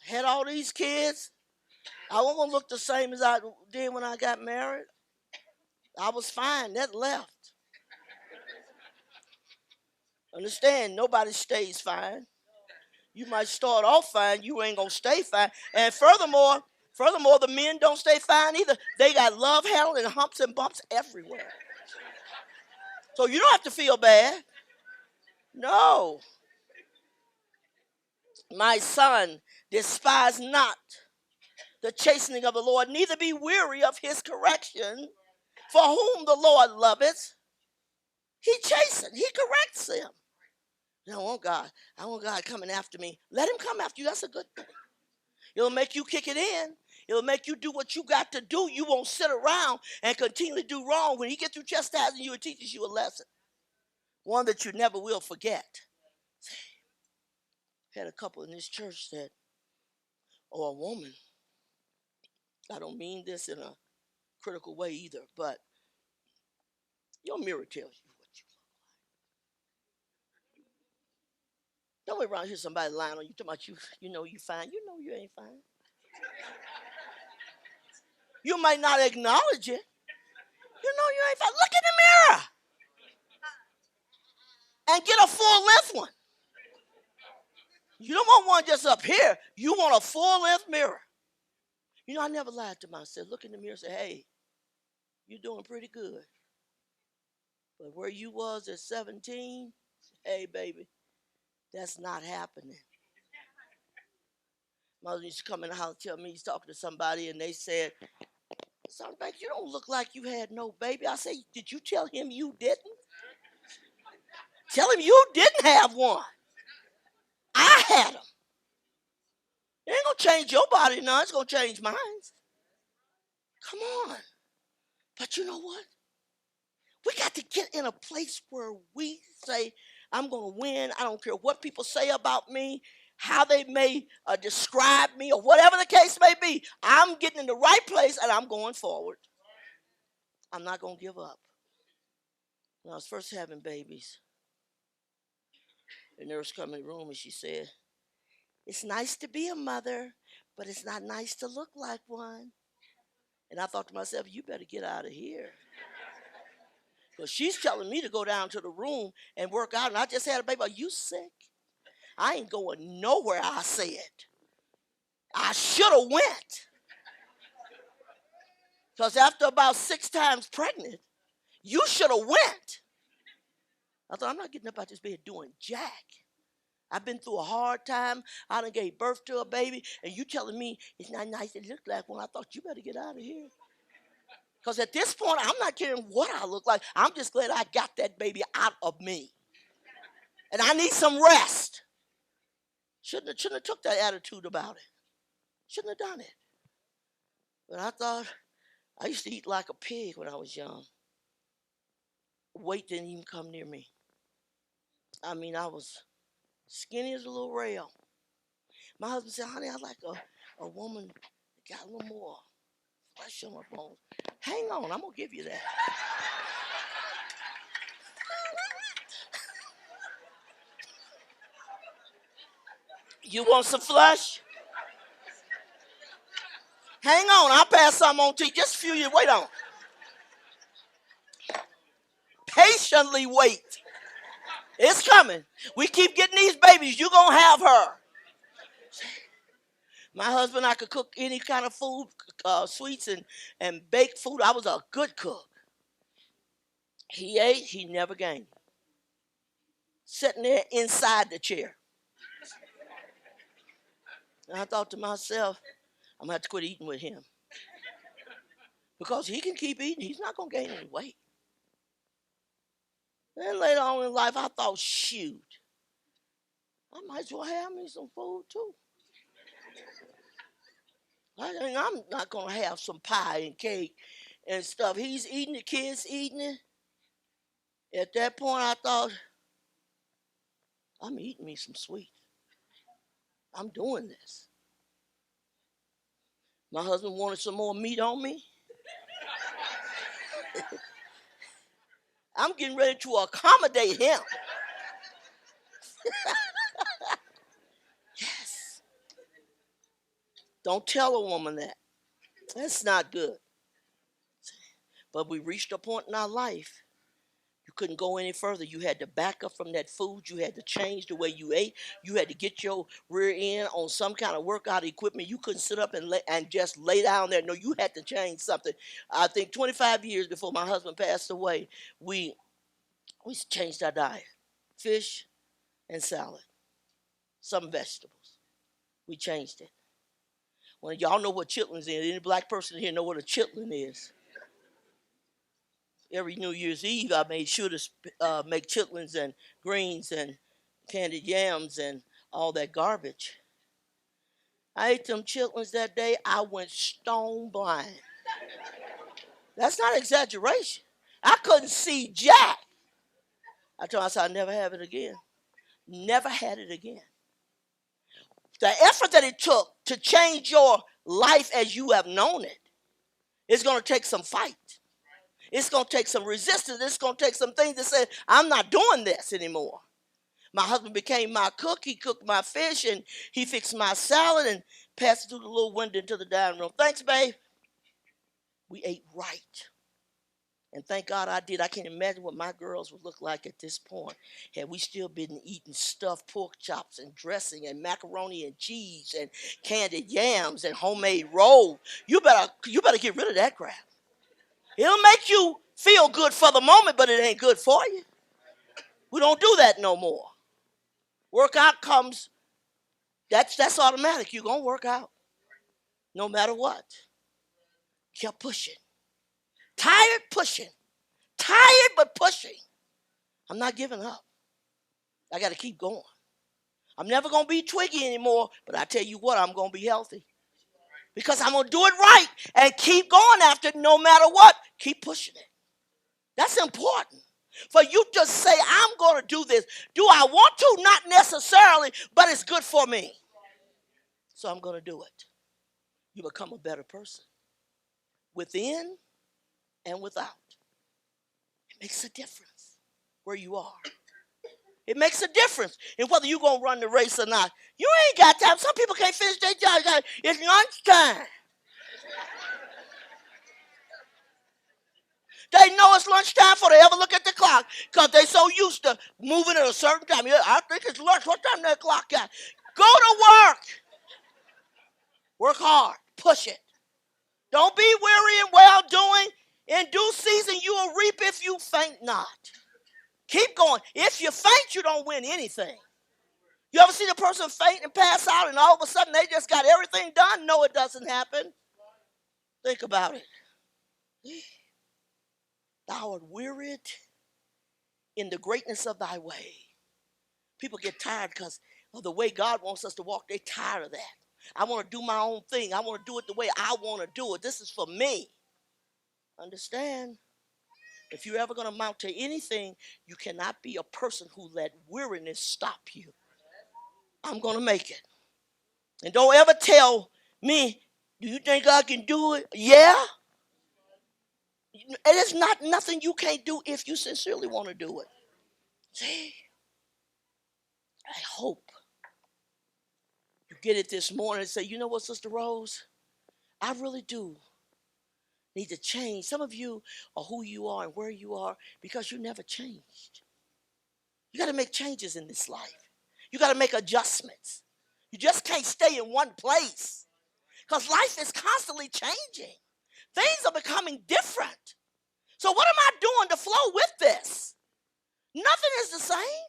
Had all these kids. I wasn't going to look the same as I did when I got married. I was fine. That left. Understand, nobody stays fine. You might start off fine. You ain't going to stay fine. And furthermore, the men don't stay fine either. They got love handles and humps and bumps everywhere. So you don't have to feel bad. No. My son, despise not the chastening of the Lord, neither be weary of his correction. For whom the Lord loveth, he chastens, he corrects him. I don't want God. I want God coming after me. Let him come after you. That's a good thing. It'll make you kick it in. It'll make you do what you got to do. You won't sit around and continually do wrong. When he gets through chastising you, it teaches you a lesson. one that you never will forget. Had a couple in this church that, or a woman, I don't mean this in a critical way either, but your mirror tells you what you look like. Don't wait around here somebody lying on you, talking about you know you fine. You know you ain't fine. You might not acknowledge it. You know you ain't fine. Look in the mirror and get a full length one. You don't want one just up here. You want a full length mirror. You know, I never lied to myself. Look in the mirror and say, hey, you're doing pretty good. But where you was at 17, hey, baby, that's not happening. Mother used to come in the house and tell me he's talking to somebody, and they said, son, baby, you don't look like you had no baby. I said, did you tell him you didn't? Tell him you didn't have one. I had them. It ain't going to change your body none. It's going to change mine. Come on. But you know what? We got to get in a place where we say, I'm going to win. I don't care what people say about me, how they may describe me, or whatever the case may be. I'm getting in the right place, and I'm going forward. I'm not going to give up. When I was first having babies, the nurse came in the room, and she said, it's nice to be a mother, but it's not nice to look like one. And I thought to myself, you better get out of here. Because she's telling me to go down to the room and work out. And I just had a baby. Are you sick? I ain't going nowhere, I said. I should have went. Because after about 6 times pregnant, you should have went. I thought, I'm not getting up out this bed doing jack. I've been through a hard time. I done gave birth to a baby. And you telling me it's not nice to look like one. I thought, you better get out of here. Because at this point, I'm not caring what I look like. I'm just glad I got that baby out of me. And I need some rest. Shouldn't have took that attitude about it. Shouldn't have done it. But I thought, I used to eat like a pig when I was young. Weight didn't even come near me. I mean, I was skinny as a little rail. My husband said, honey, I like a woman that got a little more flesh on her bones. Hang on, I'm going to give you that. You want some flesh? Hang on, I'll pass some on to you. Just a few years, wait on. Patiently wait. It's coming. We keep getting these babies. You're going to have her. My husband, I could cook any kind of food, sweets and baked food. I was a good cook. He ate, he never gained. Sitting there inside the chair. And I thought to myself, I'm going to have to quit eating with him. Because he can keep eating. He's not going to gain any weight. Then later on in life, I thought, shoot, I might as well have me some food too. I'm not going to have some pie and cake and stuff. He's eating, the kids eating it. At that point, I thought, I'm eating me some sweets. I'm doing this. My husband wanted some more meat on me. I'm getting ready to accommodate him. Yes. Don't tell a woman that. That's not good. But we reached a point in our life. You couldn't go any further. You had to back up from that food. You had to change the way you ate. You had to get your rear end on some kind of workout equipment. You couldn't sit up and just lay down there. No, you had to change something. I think 25 years before my husband passed away, we changed our diet. Fish and salad. Some vegetables. We changed it. Well, y'all know what chitlins is. Any black person here know what a chitlin is. Every New Year's Eve, I made sure to make chitlins and greens and candied yams and all that garbage. I ate them chitlins that day. I went stone blind. That's not exaggeration. I couldn't see jack. I told her, I said, I'll never have it again. Never had it again. The effort that it took to change your life as you have known it, it's going to take some fight. It's going to take some resistance. It's going to take some things that say, I'm not doing this anymore. My husband became my cook. He cooked my fish, and he fixed my salad and passed it through the little window into the dining room. Thanks, babe. We ate right. And thank God I did. I can't imagine what my girls would look like at this point had we still been eating stuffed pork chops and dressing and macaroni and cheese and candied yams and homemade roll. You better get rid of that crap. It'll make you feel good for the moment, but it ain't good for you. We don't do that no more. Workout comes, that's automatic. You're going to work out no matter what. Kept pushing. Tired pushing. Tired but pushing. I'm not giving up. I got to keep going. I'm never going to be twiggy anymore, but I tell you what, I'm going to be healthy. Because I'm going to do it right and keep going after it no matter what. Keep pushing it. That's important. For you to say, I'm going to do this. Do I want to? Not necessarily, but it's good for me. So I'm going to do it. You become a better person. Within and without. It makes a difference where you are. It makes a difference in whether you're going to run the race or not. You ain't got time. Some people can't finish their job. It's lunchtime. They know it's lunchtime before they ever look at the clock because they're so used to moving at a certain time. Yeah, I think it's lunch. What time that clock got? Go to work. Work hard. Push it. Don't be weary and well doing. In due season, you will reap if you faint not. Keep going. If you faint, you don't win anything. You ever see the person faint and pass out and all of a sudden they just got everything done? No, it doesn't happen. Think about it. Thou art wearied in the greatness of thy way. People get tired because of the way God wants us to walk. They're tired of that. I want to do my own thing. I want to do it the way I want to do it. This is for me. Understand? If you're ever going to amount to anything, you cannot be a person who let weariness stop you. I'm going to make it. And don't ever tell me, do you think I can do it? Yeah. It is not nothing you can't do if you sincerely want to do it. See? I hope you get it this morning and say, you know what, Sister Rose? I really do need to change. Some of you are who you are and where you are because you never changed. You got to make changes in this life. You got to make adjustments. You just can't stay in one place because life is constantly changing. Things are becoming different. So what am I doing to flow with this? Nothing is the same.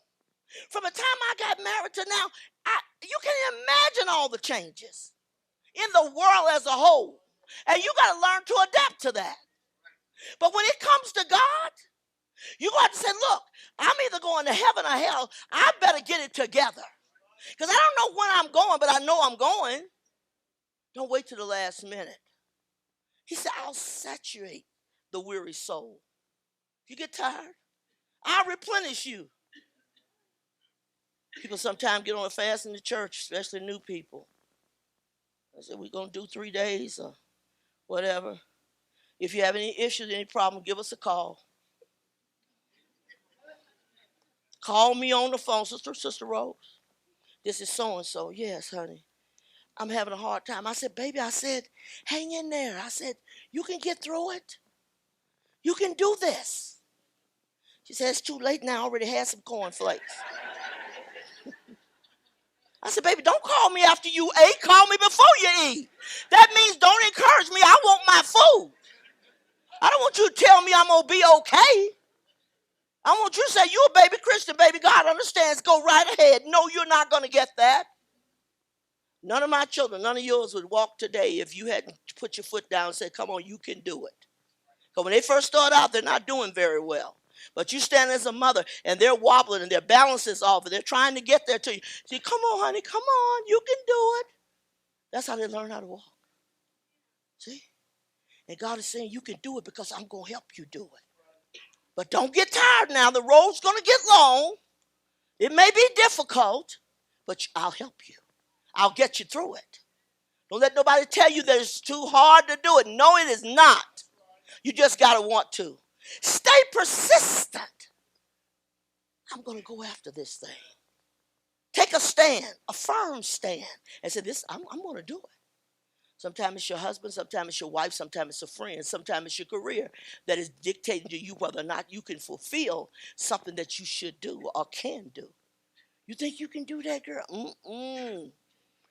From the time I got married to now, you can imagine all the changes in the world as a whole. And you got to learn to adapt to that. But when it comes to God, you got to say, look, I'm either going to heaven or hell. I better get it together. Because I don't know when I'm going, but I know I'm going. Don't wait till the last minute. He said, I'll saturate the weary soul. You get tired, I'll replenish you. People sometimes get on a fast in the church, especially new people. I said, we're going to do 3 days or whatever. If you have any issues, any problem, give us a call. Call me on the phone, Sister Rose. This is so-and-so. Yes, honey. I'm having a hard time. I said, baby, hang in there. I said, you can get through it. You can do this. She said, it's too late now. I already had some cornflakes. I said, baby, don't call me after you ate. Call me before you eat. That means don't encourage me. I want my food. I don't want you to tell me I'm going to be okay. I want you to say, you're a baby Christian, baby. God understands. Go right ahead. No, you're not going to get that. None of my children, none of yours would walk today if you hadn't put your foot down and said, come on, you can do it. Because when they first start out, they're not doing very well. But you stand as a mother, and they're wobbling, and their balance is off, and they're trying to get there to you. Say, come on, honey, come on, you can do it. That's how they learn how to walk. See? And God is saying, you can do it because I'm going to help you do it. But don't get hard now. The road's going to get long. It may be difficult, but I'll help you. I'll get you through it. Don't let nobody tell you that it's too hard to do it. No, it is not. You just got to want to. Stay persistent. I'm going to go after this thing. Take a stand, a firm stand, and say, I'm going to do it. Sometimes it's your husband, sometimes it's your wife, sometimes it's a friend, sometimes it's your career that is dictating to you whether or not you can fulfill something that you should do or can do. You think you can do that, girl?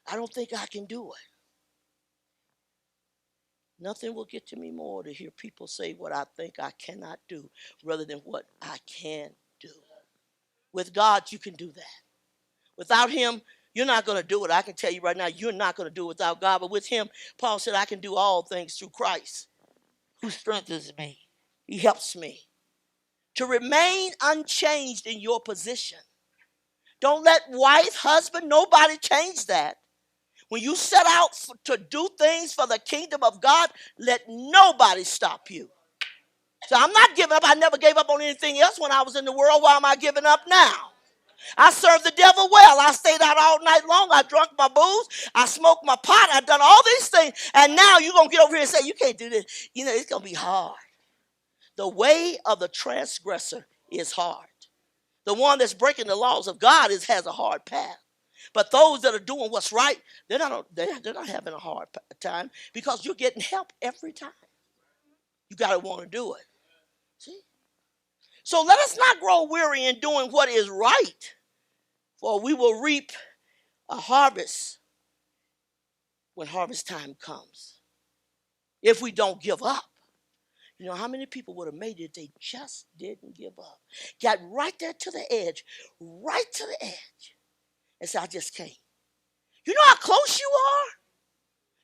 I don't think I can do it. Nothing will get to me more to hear people say what I think I cannot do rather than what I can do. With God, you can do that. Without him, you're not going to do it. I can tell you right now, you're not going to do it without God. But with him, Paul said, I can do all things through Christ, who strengthens me. He helps me to remain unchanged in your position. Don't let wife, husband, nobody change that. When you set out to do things for the kingdom of God, let nobody stop you. So I'm not giving up. I never gave up on anything else when I was in the world. Why am I giving up now? I served the devil well. I stayed out all night long. I drank my booze. I smoked my pot. I've done all these things. And now you're going to get over here and say, you can't do this. You know, it's going to be hard. The way of the transgressor is hard. The one that's breaking the laws of God has a hard path. But those that are doing what's right, they're not having a hard time because you're getting help every time. You got to want to do it. See? So let us not grow weary in doing what is right, for we will reap a harvest when harvest time comes. If we don't give up. You know how many people would have made it if they just didn't give up? Got right there to the edge, and said, I just can't. You know how close you are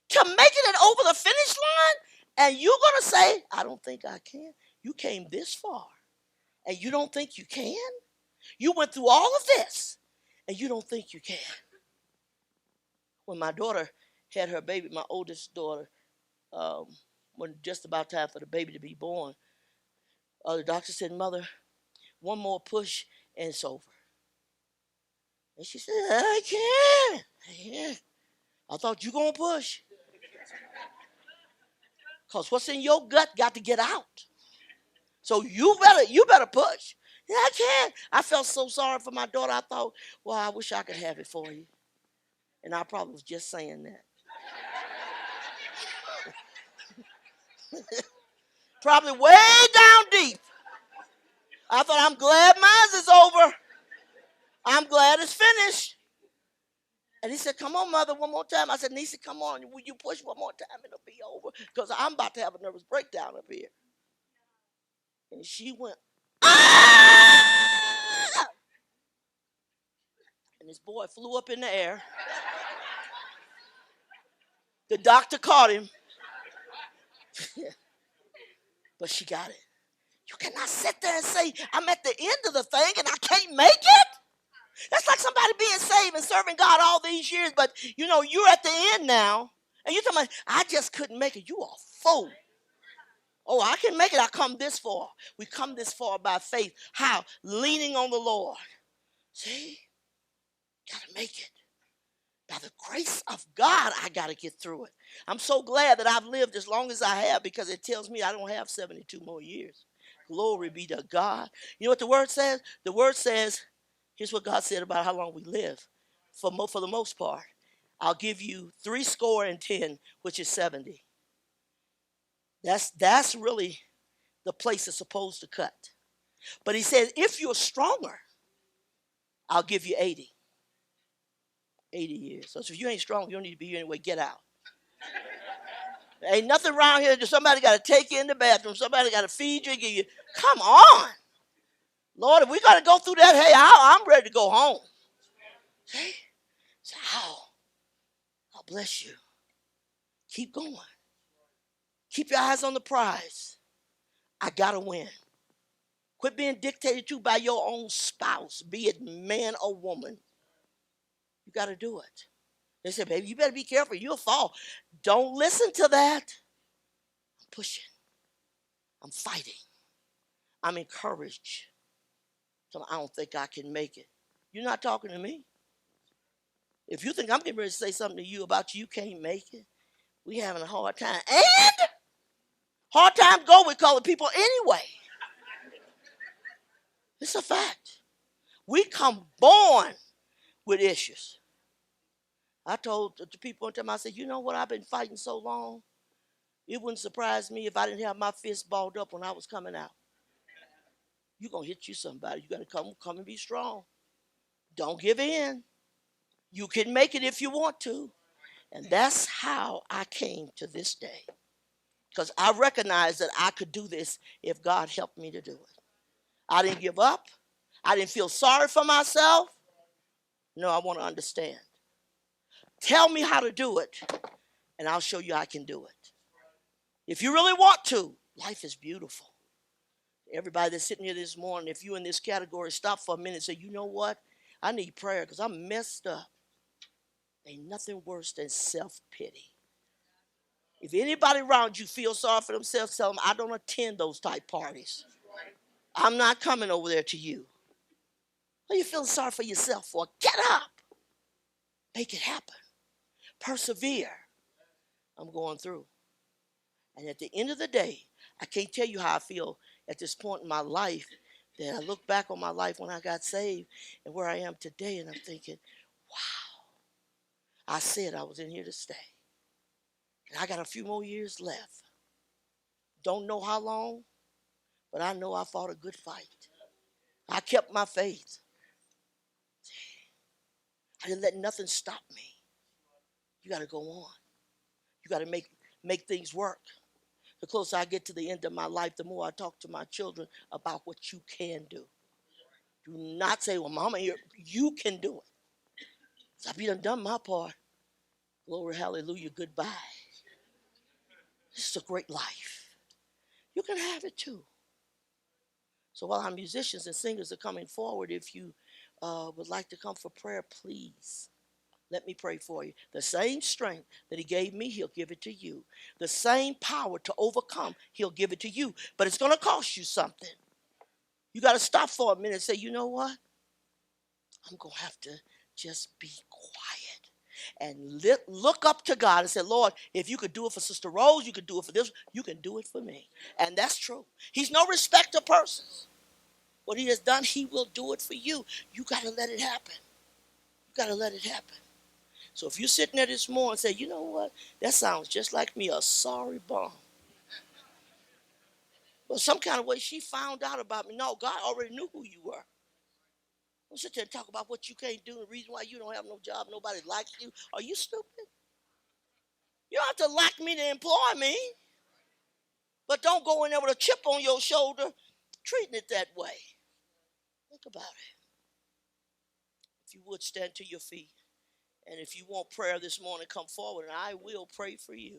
to making it over the finish line? And you're going to say, I don't think I can. You came this far, and you don't think you can? You went through all of this, and you don't think you can. When my daughter had her baby, my oldest daughter, when just about time for the baby to be born, the doctor said, Mother, one more push and it's over. And she said, I can't. I thought you going to push. Because what's in your gut got to get out. So you better push. Yeah, I can't. I felt so sorry for my daughter. I thought, well, I wish I could have it for you. And I probably was just saying that. Probably way down deep. I thought, I'm glad mine is over. I'm glad it's finished. And he said, come on, Mother, one more time. I said, Nisa, come on. Will you push one more time? It'll be over. Because I'm about to have a nervous breakdown up here. And she went, ah! And this boy flew up in the air. The doctor caught him. But she got it. You cannot sit there and say, I'm at the end of the thing and I can't make it. That's like somebody being saved and serving God all these years, but you know, you're at the end now. And you're talking about, I just couldn't make it. You are a fool. Oh, I can make it. I come this far. We come this far by faith. How? Leaning on the Lord. See? Gotta make it. By the grace of God, I got to get through it. I'm so glad that I've lived as long as I have because it tells me I don't have 72 more years. Glory be to God. You know what the word says? The word says, here's what God said about how long we live. For the most part, I'll give you 70, which is 70. That's really the place it's supposed to cut. But he says, if you're stronger, I'll give you 80. 80 years. So if you ain't strong, you don't need to be here anyway. Get out. Ain't nothing around here. Somebody got to take you in the bathroom. Somebody got to feed you and give you. Come on. Lord, if we got to go through that, hey, I'm ready to go home. See? So, I'll bless you. Keep going. Keep your eyes on the prize. I got to win. Quit being dictated to by your own spouse, be it man or woman. You got to do it. They said, baby, you better be careful. You'll fall. Don't listen to that. I'm pushing. I'm fighting. I'm encouraged. So I don't think I can make it. You're not talking to me. If you think I'm getting ready to say something to you about you can't make it, we having a hard time. And hard times go with colored people anyway. It's a fact. We come born with issues. I told the people one time, I said, you know what, I've been fighting so long, it wouldn't surprise me if I didn't have my fist balled up when I was coming out. You're going to hit you somebody. You got to come and be strong. Don't give in. You can make it if you want to. And that's how I came to this day. Because I recognized that I could do this if God helped me to do it. I didn't give up. I didn't feel sorry for myself. No, I want to understand. Tell me how to do it, and I'll show you I can do it. If you really want to, life is beautiful. Everybody that's sitting here this morning, if you're in this category, stop for a minute and say, you know what? I need prayer because I'm messed up. Ain't nothing worse than self-pity. If anybody around you feels sorry for themselves, tell them, I don't attend those type parties. I'm not coming over there to you. What are you feeling sorry for yourself for? Get up. Make it happen. Persevere. I'm going through. And at the end of the day, I can't tell you how I feel at this point in my life that I look back on my life when I got saved and where I am today, and I'm thinking, wow, I said I was in here to stay. And I got a few more years left. Don't know how long, but I know I fought a good fight. I kept my faith. I didn't let nothing stop me. You got to go on. You got to make things work. The closer I get to the end of my life, the more I talk to my children about what you can do. Do not say, well, Mama, you can do it. So I've done my part. Glory, hallelujah, goodbye. This is a great life. You can have it too. So while our musicians and singers are coming forward, if you would like to come for prayer, please. Let me pray for you. The same strength that he gave me, he'll give it to you. The same power to overcome, he'll give it to you. But it's going to cost you something. You got to stop for a minute and say, you know what? I'm going to have to just be quiet and look up to God and say, Lord, if you could do it for Sister Rose, you could do it for this, you can do it for me. And that's true. He's no respecter of persons. What he has done, he will do it for you. You got to let it happen. You got to let it happen. So if you're sitting there this morning and say, you know what, that sounds just like me, a sorry bum. Well, some kind of way she found out about me. No, God already knew who you were. Don't sit there and talk about what you can't do and the reason why you don't have no job, nobody likes you. Are you stupid? You don't have to like me to employ me. But don't go in there with a chip on your shoulder treating it that way. Think about it. If you would stand to your feet. And if you want prayer this morning, come forward and I will pray for you.